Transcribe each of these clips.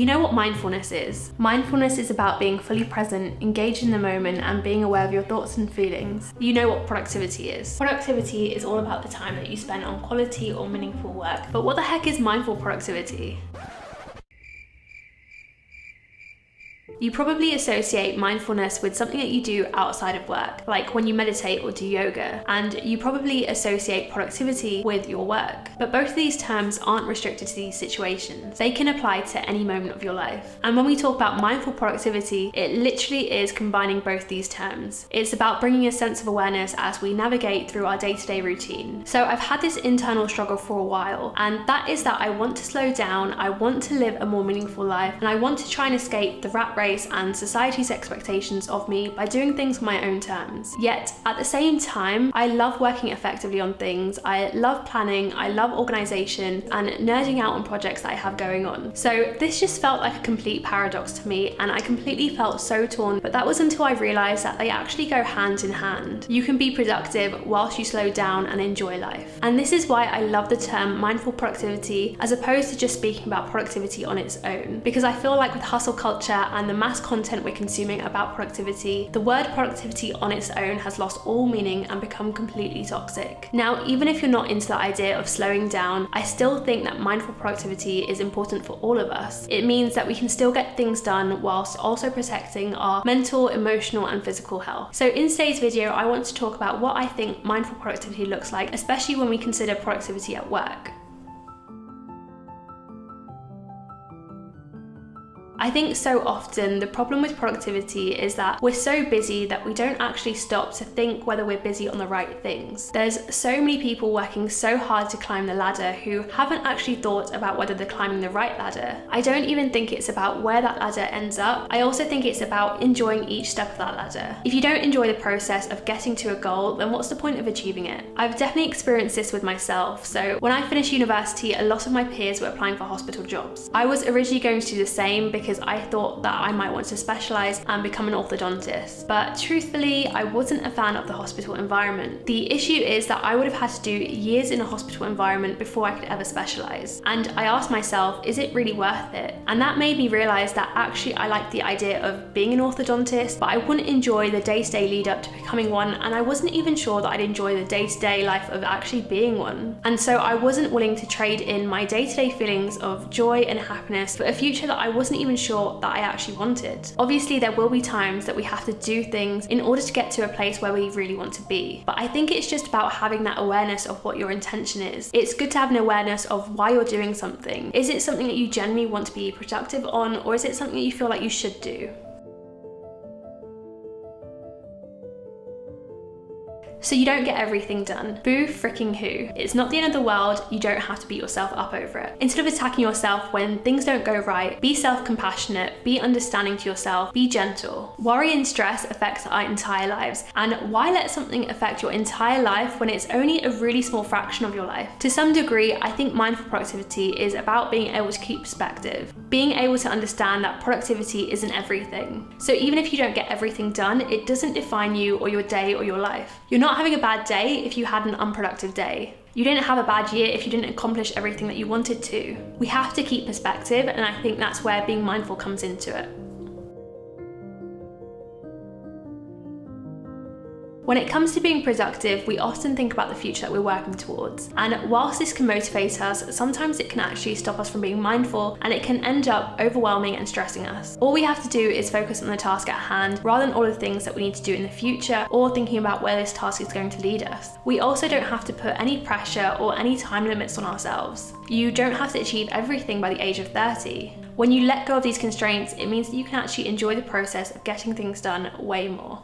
You know what mindfulness is? Mindfulness is about being fully present, engaged in the moment, and being aware of your thoughts and feelings. You know what productivity is? Productivity is all about the time that you spend on quality or meaningful work. But what the heck is mindful productivity? You probably associate mindfulness with something that you do outside of work, like when you meditate or do yoga, and you probably associate productivity with your work. But both of these terms aren't restricted to these situations. They can apply to any moment of your life. And when we talk about mindful productivity, it literally is combining both these terms. It's about bringing a sense of awareness as we navigate through our day-to-day routine. So I've had this internal struggle for a while, and that is that I want to slow down, I want to live a more meaningful life, and I want to try and escape the rat race and society's expectations of me by doing things on my own terms. Yet, at the same time, I love working effectively on things, I love planning, I love organisation, and nerding out on projects that I have going on. So this just felt like a complete paradox to me, and I completely felt so torn, but that was until I realised that they actually go hand in hand. You can be productive whilst you slow down and enjoy life. And this is why I love the term mindful productivity as opposed to just speaking about productivity on its own. Because I feel like with hustle culture and the mass content we're consuming about productivity, the word productivity on its own has lost all meaning and become completely toxic. Now, even if you're not into the idea of slowing down, I still think that mindful productivity is important for all of us. It means that we can still get things done whilst also protecting our mental, emotional, and physical health. So in today's video, I want to talk about what I think mindful productivity looks like, especially when we consider productivity at work. I think so often the problem with productivity is that we're so busy that we don't actually stop to think whether we're busy on the right things. There's so many people working so hard to climb the ladder who haven't actually thought about whether they're climbing the right ladder. I don't even think it's about where that ladder ends up. I also think it's about enjoying each step of that ladder. If you don't enjoy the process of getting to a goal, then what's the point of achieving it? I've definitely experienced this with myself. So when I finished university, a lot of my peers were applying for hospital jobs. I was originally going to do the same because I thought that I might want to specialise and become an orthodontist. But truthfully, I wasn't a fan of the hospital environment. The issue is that I would have had to do years in a hospital environment before I could ever specialise. And I asked myself, is it really worth it? And that made me realise that actually I liked the idea of being an orthodontist, but I wouldn't enjoy the day-to-day lead up to becoming one, and I wasn't even sure that I'd enjoy the day-to-day life of actually being one. And so I wasn't willing to trade in my day-to-day feelings of joy and happiness for a future that I wasn't even sure that I actually wanted. Obviously, there will be times that we have to do things in order to get to a place where we really want to be. But I think it's just about having that awareness of what your intention is. It's good to have an awareness of why you're doing something. Is it something that you genuinely want to be productive on, or is it something that you feel like you should do? So you don't get everything done. Boo freaking who. It's not the end of the world, you don't have to beat yourself up over it. Instead of attacking yourself when things don't go right, be self-compassionate, be understanding to yourself, be gentle. Worry and stress affects our entire lives, and why let something affect your entire life when it's only a really small fraction of your life? To some degree, I think mindful productivity is about being able to keep perspective, being able to understand that productivity isn't everything. So even if you don't get everything done, it doesn't define you or your day or your life. You're not having a bad day if you had an unproductive day. You didn't have a bad year if you didn't accomplish everything that you wanted to. We have to keep perspective, and I think that's where being mindful comes into it. When it comes to being productive, we often think about the future that we're working towards. And whilst this can motivate us, sometimes it can actually stop us from being mindful, and it can end up overwhelming and stressing us. All we have to do is focus on the task at hand rather than all the things that we need to do in the future or thinking about where this task is going to lead us. We also don't have to put any pressure or any time limits on ourselves. You don't have to achieve everything by the age of 30. When you let go of these constraints, it means that you can actually enjoy the process of getting things done way more.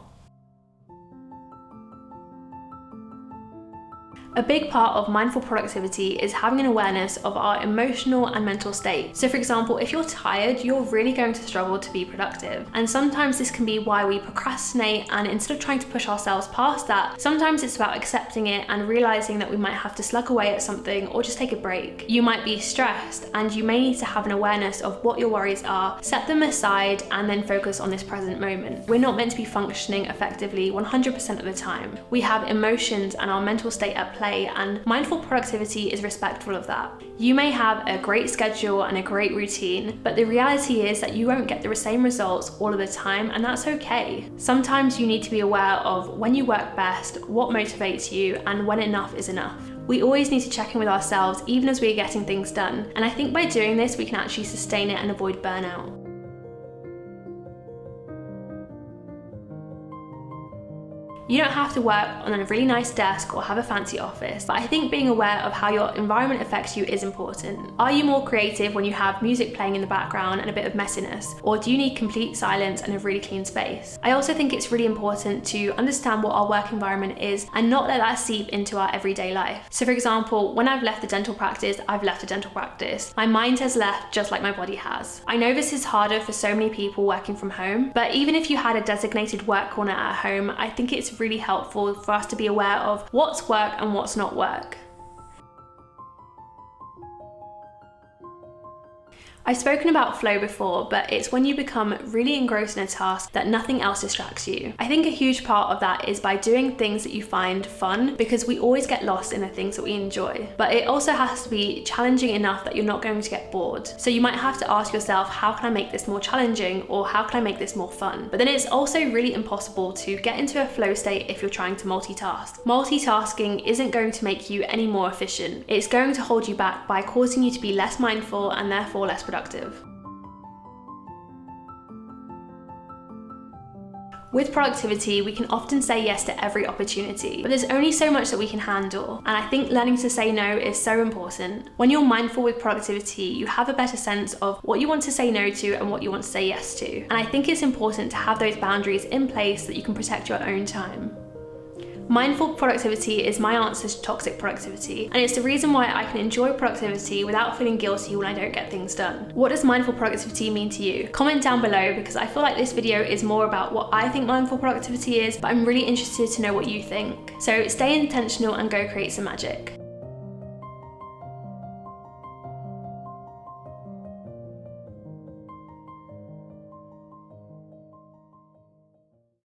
A big part of mindful productivity is having an awareness of our emotional and mental state. So for example, if you're tired, you're really going to struggle to be productive. And sometimes this can be why we procrastinate, and instead of trying to push ourselves past that, sometimes it's about accepting it and realizing that we might have to slug away at something or just take a break. You might be stressed, and you may need to have an awareness of what your worries are, set them aside, and then focus on this present moment. We're not meant to be functioning effectively 100% of the time. We have emotions and our mental state at play play, and mindful productivity is respectful of that. You may have a great schedule and a great routine, but the reality is that you won't get the same results all of the time, and that's okay. Sometimes you need to be aware of when you work best, what motivates you, and when enough is enough. We always need to check in with ourselves even as we're getting things done, and I think by doing this we can actually sustain it and avoid burnout. You don't have to work on a really nice desk or have a fancy office, but I think being aware of how your environment affects you is important. Are you more creative when you have music playing in the background and a bit of messiness? Or do you need complete silence and a really clean space? I also think it's really important to understand what our work environment is and not let that seep into our everyday life. So for example, when I've left the dental practice, I've left the dental practice. My mind has left just like my body has. I know this is harder for so many people working from home, but even if you had a designated work corner at home, I think it's really helpful for us to be aware of what's work and what's not work. I've spoken about flow before, but it's when you become really engrossed in a task that nothing else distracts you. I think a huge part of that is by doing things that you find fun, because we always get lost in the things that we enjoy. But it also has to be challenging enough that you're not going to get bored. So you might have to ask yourself, how can I make this more challenging, or how can I make this more fun? But then it's also really impossible to get into a flow state if you're trying to multitask. Multitasking isn't going to make you any more efficient. It's going to hold you back by causing you to be less mindful and therefore less productive. With productivity, we can often say yes to every opportunity, but there's only so much that we can handle, and I think learning to say no is so important. When you're mindful with productivity, you have a better sense of what you want to say no to and what you want to say yes to, and I think it's important to have those boundaries in place so that you can protect your own time. Mindful productivity is my answer to toxic productivity, and it's the reason why I can enjoy productivity without feeling guilty when I don't get things done. What does mindful productivity mean to you? Comment down below, because I feel like this video is more about what I think mindful productivity is, but I'm really interested to know what you think. So stay intentional and go create some magic.